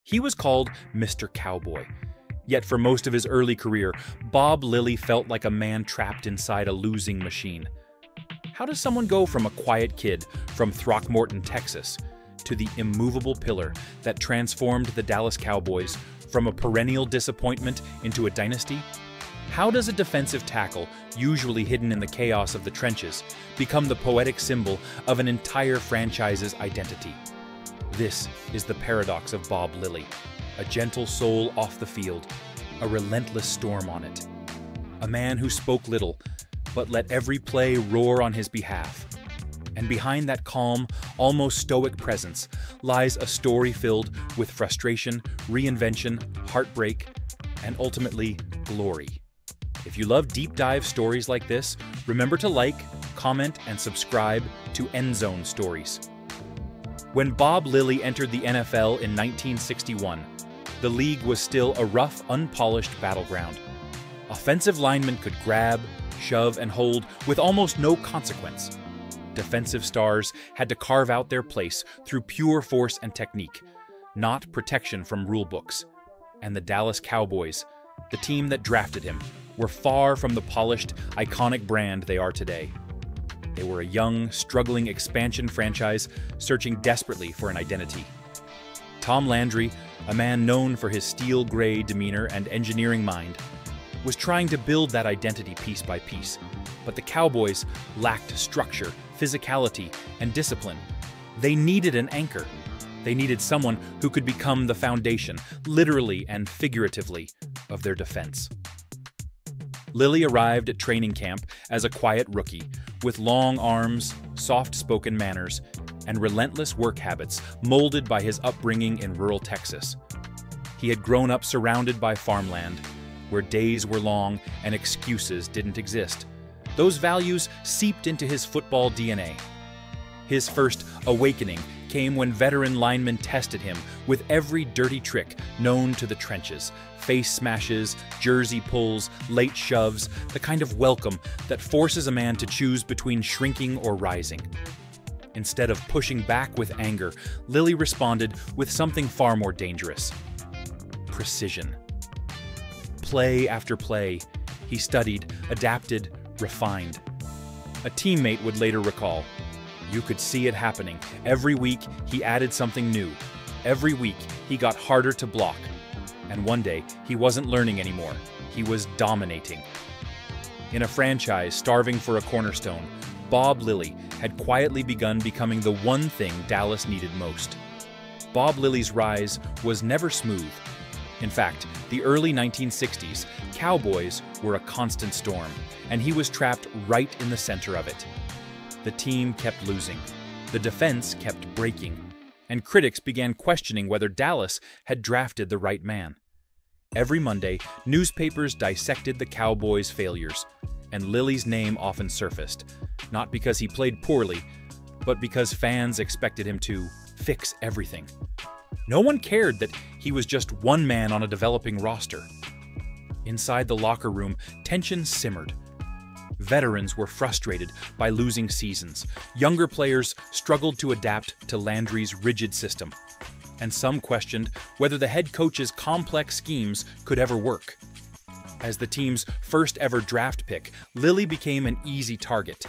He was called Mr. Cowboy. Yet for most of his early career, Bob Lilly felt like a man trapped inside a losing machine. How does someone go from a quiet kid from Throckmorton, Texas, to the immovable pillar that transformed the Dallas Cowboys from a perennial disappointment into a dynasty? How does a defensive tackle, usually hidden in the chaos of the trenches, become the poetic symbol of an entire franchise's identity? This is the paradox of Bob Lilly, a gentle soul off the field, a relentless storm on it. A man who spoke little, but let every play roar on his behalf. And behind that calm, almost stoic presence lies a story filled with frustration, reinvention, heartbreak, and ultimately, glory. If you love deep dive stories like this, remember to like, comment, and subscribe to End Zone Stories. When Bob Lilly entered the NFL in 1961, the league was still a rough, unpolished battleground. Offensive linemen could grab, shove, and hold with almost no consequence. Defensive stars had to carve out their place through pure force and technique, not protection from rule books. And the Dallas Cowboys, the team that drafted him, were far from the polished, iconic brand they are today. They were a young, struggling expansion franchise searching desperately for an identity. Tom Landry, a man known for his steel-gray demeanor and engineering mind, was trying to build that identity piece by piece, but the Cowboys lacked structure, physicality, and discipline. They needed an anchor. They needed someone who could become the foundation, literally and figuratively, of their defense. Lilly arrived at training camp as a quiet rookie, with long arms, soft-spoken manners, and relentless work habits molded by his upbringing in rural Texas. He had grown up surrounded by farmland, where days were long and excuses didn't exist. Those values seeped into his football DNA. His first awakening came when veteran linemen tested him with every dirty trick known to the trenches: face smashes, jersey pulls, late shoves, the kind of welcome that forces a man to choose between shrinking or rising. Instead of pushing back with anger, Lilly responded with something far more dangerous: precision. Play after play, he studied, adapted, refined. A teammate would later recall, "You could see it happening. Every week, he added something new. Every week, he got harder to block. And one day, he wasn't learning anymore. He was dominating." In a franchise starving for a cornerstone, Bob Lilly had quietly begun becoming the one thing Dallas needed most. Bob Lilly's rise was never smooth. In fact, the early 1960s, Cowboys were a constant storm, and he was trapped right in the center of it. The team kept losing, the defense kept breaking, and critics began questioning whether Dallas had drafted the right man. Every Monday, newspapers dissected the Cowboys' failures, and Lilly's name often surfaced, not because he played poorly, but because fans expected him to fix everything. No one cared that he was just one man on a developing roster. Inside the locker room, tension simmered. Veterans were frustrated by losing seasons. Younger players struggled to adapt to Landry's rigid system. And some questioned whether the head coach's complex schemes could ever work. As the team's first ever draft pick, Lilly became an easy target.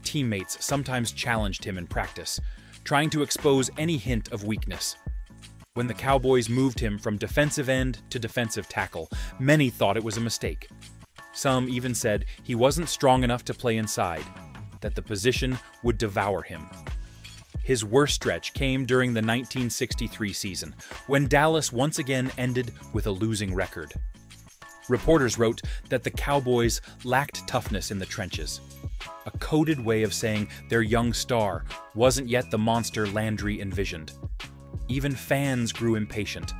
Teammates sometimes challenged him in practice, trying to expose any hint of weakness. When the Cowboys moved him from defensive end to defensive tackle, many thought it was a mistake. Some even said he wasn't strong enough to play inside, that the position would devour him. His worst stretch came during the 1963 season, when Dallas once again ended with a losing record. Reporters wrote that the Cowboys lacked toughness in the trenches, a coded way of saying their young star wasn't yet the monster Landry envisioned. Even fans grew impatient,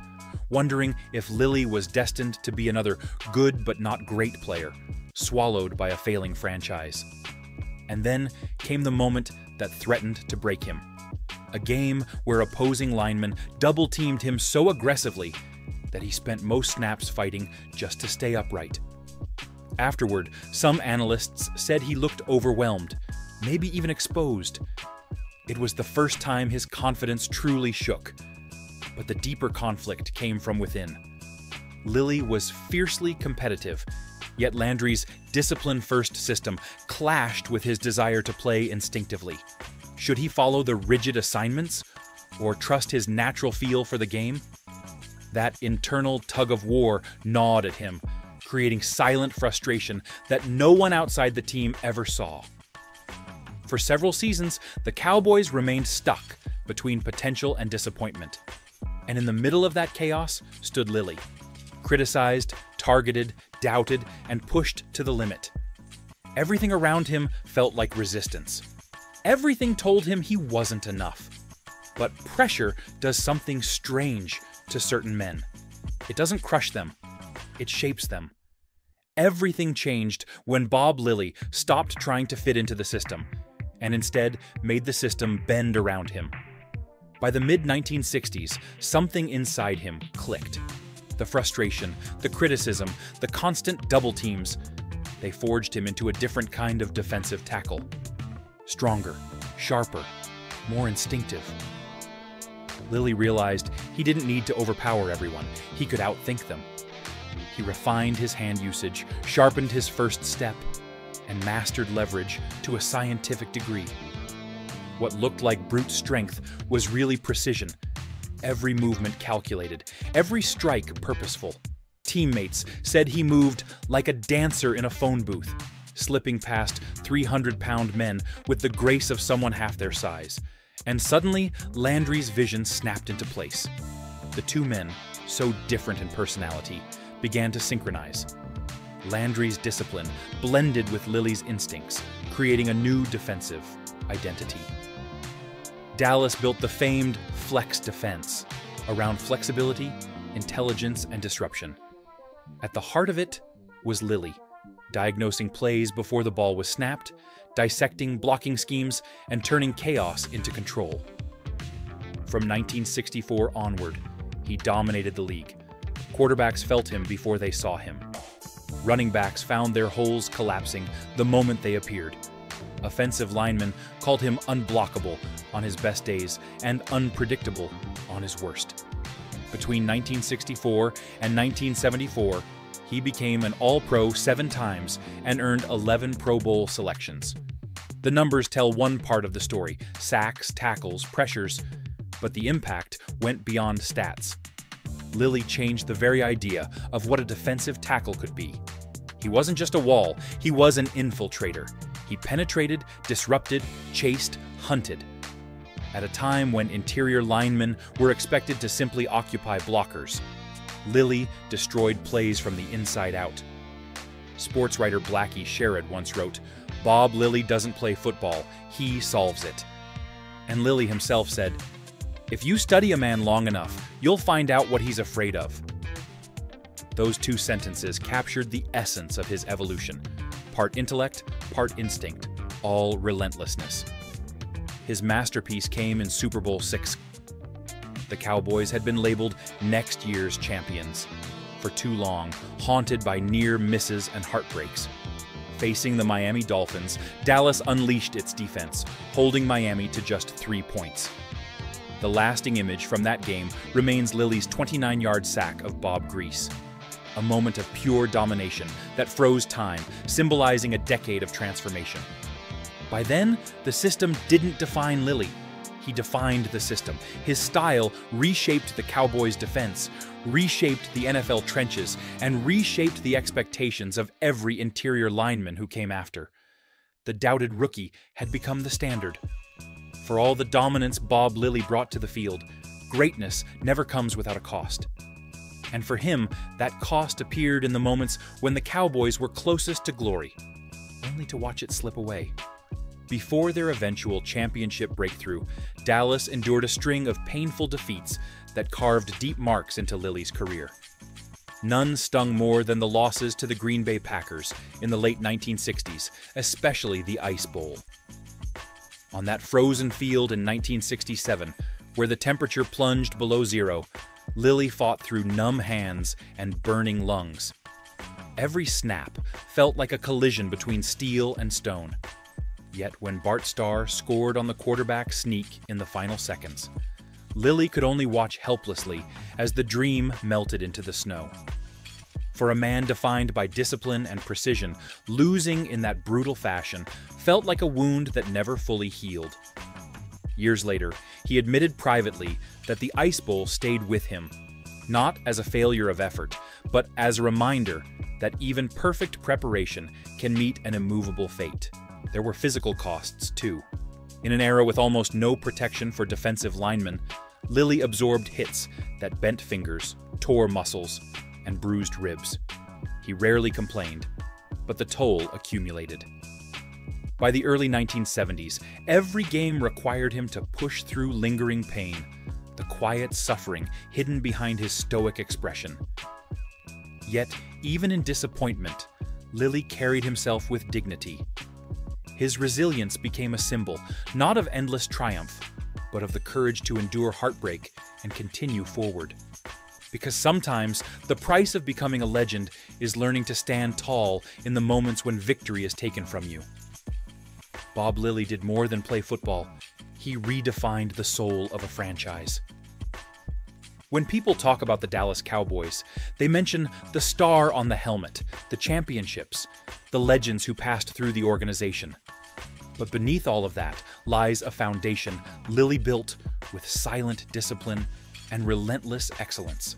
wondering if Lilly was destined to be another good but not great player, swallowed by a failing franchise. And then came the moment that threatened to break him. A game where opposing linemen double-teamed him so aggressively that he spent most snaps fighting just to stay upright. Afterward, some analysts said he looked overwhelmed, maybe even exposed. It was the first time his confidence truly shook. But the deeper conflict came from within. Lilly was fiercely competitive, yet Landry's discipline-first system clashed with his desire to play instinctively. Should he follow the rigid assignments, or trust his natural feel for the game? That internal tug-of-war gnawed at him, creating silent frustration that no one outside the team ever saw. For several seasons, the Cowboys remained stuck between potential and disappointment. And in the middle of that chaos stood Lilly, criticized, targeted, doubted, and pushed to the limit. Everything around him felt like resistance. Everything told him he wasn't enough. But pressure does something strange to certain men. It doesn't crush them, it shapes them. Everything changed when Bob Lilly stopped trying to fit into the system, and instead made the system bend around him. By the mid-1960s, something inside him clicked. The frustration, the criticism, the constant double teams, they forged him into a different kind of defensive tackle. Stronger, sharper, more instinctive. Lilly realized he didn't need to overpower everyone. He could outthink them. He refined his hand usage, sharpened his first step, and mastered leverage to a scientific degree. What looked like brute strength was really precision. Every movement calculated, every strike purposeful. Teammates said he moved like a dancer in a phone booth, slipping past 300-pound men with the grace of someone half their size. And suddenly, Landry's vision snapped into place. The two men, so different in personality, began to synchronize. Landry's discipline blended with Lilly's instincts, creating a new defensive identity. Dallas built the famed Flex Defense around flexibility, intelligence, and disruption. At the heart of it was Lilly, diagnosing plays before the ball was snapped, dissecting blocking schemes, and turning chaos into control. From 1964 onward, he dominated the league. Quarterbacks felt him before they saw him. Running backs found their holes collapsing the moment they appeared. Offensive linemen called him unblockable on his best days and unpredictable on his worst. Between 1964 and 1974, he became an All-Pro 7 times and earned 11 Pro Bowl selections. The numbers tell one part of the story: sacks, tackles, pressures, but the impact went beyond stats. Lilly changed the very idea of what a defensive tackle could be. He wasn't just a wall, he was an infiltrator. He penetrated, disrupted, chased, hunted. At a time when interior linemen were expected to simply occupy blockers, Lilly destroyed plays from the inside out. Sports writer Blackie Sherrod once wrote, "Bob Lilly doesn't play football, he solves it." And Lilly himself said, "If you study a man long enough, you'll find out what he's afraid of." Those two sentences captured the essence of his evolution. Part intellect, part instinct, all relentlessness. His masterpiece came in Super Bowl VI. The Cowboys had been labeled next year's champions. For too long, haunted by near misses and heartbreaks. Facing the Miami Dolphins, Dallas unleashed its defense, holding Miami to just 3 points. The lasting image from that game remains Lilly's 29-yard sack of Bob Grease. A moment of pure domination that froze time, symbolizing a decade of transformation. By then, the system didn't define Lilly. He defined the system. His style reshaped the Cowboys' defense, reshaped the NFL trenches, and reshaped the expectations of every interior lineman who came after. The doubted rookie had become the standard. For all the dominance Bob Lilly brought to the field, greatness never comes without a cost. And for him, that cost appeared in the moments when the Cowboys were closest to glory, only to watch it slip away. Before their eventual championship breakthrough, Dallas endured a string of painful defeats that carved deep marks into Lilly's career. None stung more than the losses to the Green Bay Packers in the late 1960s, especially the Ice Bowl. On that frozen field in 1967, where the temperature plunged below zero, Lilly fought through numb hands and burning lungs. Every snap felt like a collision between steel and stone. Yet when Bart Starr scored on the quarterback sneak in the final seconds, Lilly could only watch helplessly as the dream melted into the snow. For a man defined by discipline and precision, losing in that brutal fashion felt like a wound that never fully healed. Years later, he admitted privately that the Ice Bowl stayed with him, not as a failure of effort, but as a reminder that even perfect preparation can meet an immovable fate. There were physical costs, too. In an era with almost no protection for defensive linemen, Lilly absorbed hits that bent fingers, tore muscles, and bruised ribs. He rarely complained, but the toll accumulated. By the early 1970s, every game required him to push through lingering pain, the quiet suffering hidden behind his stoic expression. Yet, even in disappointment, Lilly carried himself with dignity. His resilience became a symbol, not of endless triumph, but of the courage to endure heartbreak and continue forward. Because sometimes, the price of becoming a legend is learning to stand tall in the moments when victory is taken from you. Bob Lilly did more than play football. He redefined the soul of a franchise. When people talk about the Dallas Cowboys, they mention the star on the helmet, the championships, the legends who passed through the organization. But beneath all of that lies a foundation Lilly built with silent discipline and relentless excellence.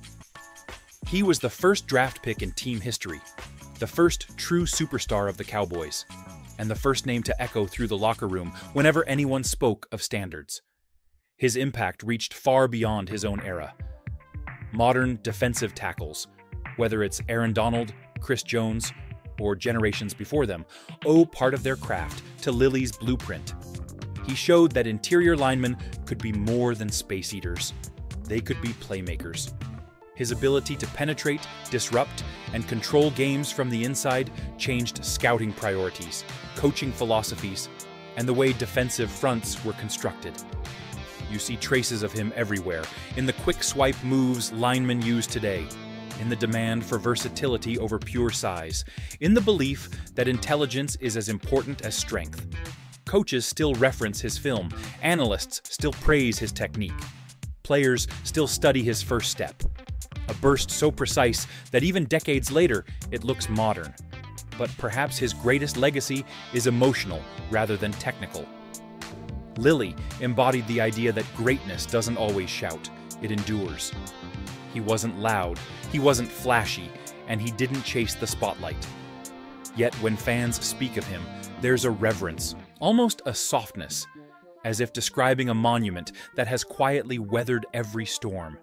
He was the first draft pick in team history, the first true superstar of the Cowboys, and the first name to echo through the locker room whenever anyone spoke of standards. His impact reached far beyond his own era. Modern defensive tackles, whether it's Aaron Donald, Chris Jones, or generations before them, owe part of their craft to Lilly's blueprint. He showed that interior linemen could be more than space eaters. They could be playmakers. His ability to penetrate, disrupt, and control games from the inside changed scouting priorities, coaching philosophies, and the way defensive fronts were constructed. You see traces of him everywhere, in the quick swipe moves linemen use today, in the demand for versatility over pure size, in the belief that intelligence is as important as strength. Coaches still reference his film, analysts still praise his technique. Players still study his first step. A burst so precise that even decades later, it looks modern. But perhaps his greatest legacy is emotional rather than technical. Lilly embodied the idea that greatness doesn't always shout, it endures. He wasn't loud, he wasn't flashy, and he didn't chase the spotlight. Yet when fans speak of him, there's a reverence, almost a softness, as if describing a monument that has quietly weathered every storm.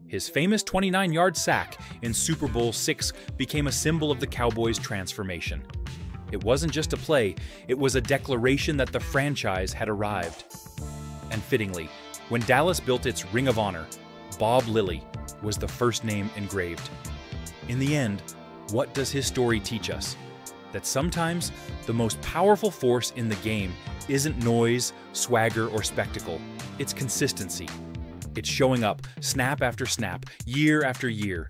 His famous 29-yard sack in Super Bowl VI became a symbol of the Cowboys' transformation. It wasn't just a play, it was a declaration that the franchise had arrived. And fittingly, when Dallas built its Ring of Honor, Bob Lilly was the first name engraved. In the end, what does his story teach us? That sometimes the most powerful force in the game isn't noise, swagger, or spectacle. It's consistency. It's showing up snap after snap, year after year,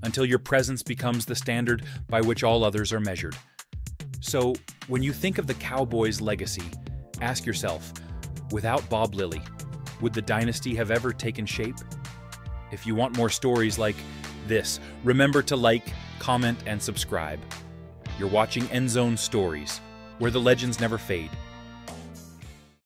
until your presence becomes the standard by which all others are measured. So, when you think of the Cowboys' legacy, ask yourself, without Bob Lilly, would the dynasty have ever taken shape? If you want more stories like this, remember to like, comment, and subscribe. You're watching End Zone Stories, where the legends never fade,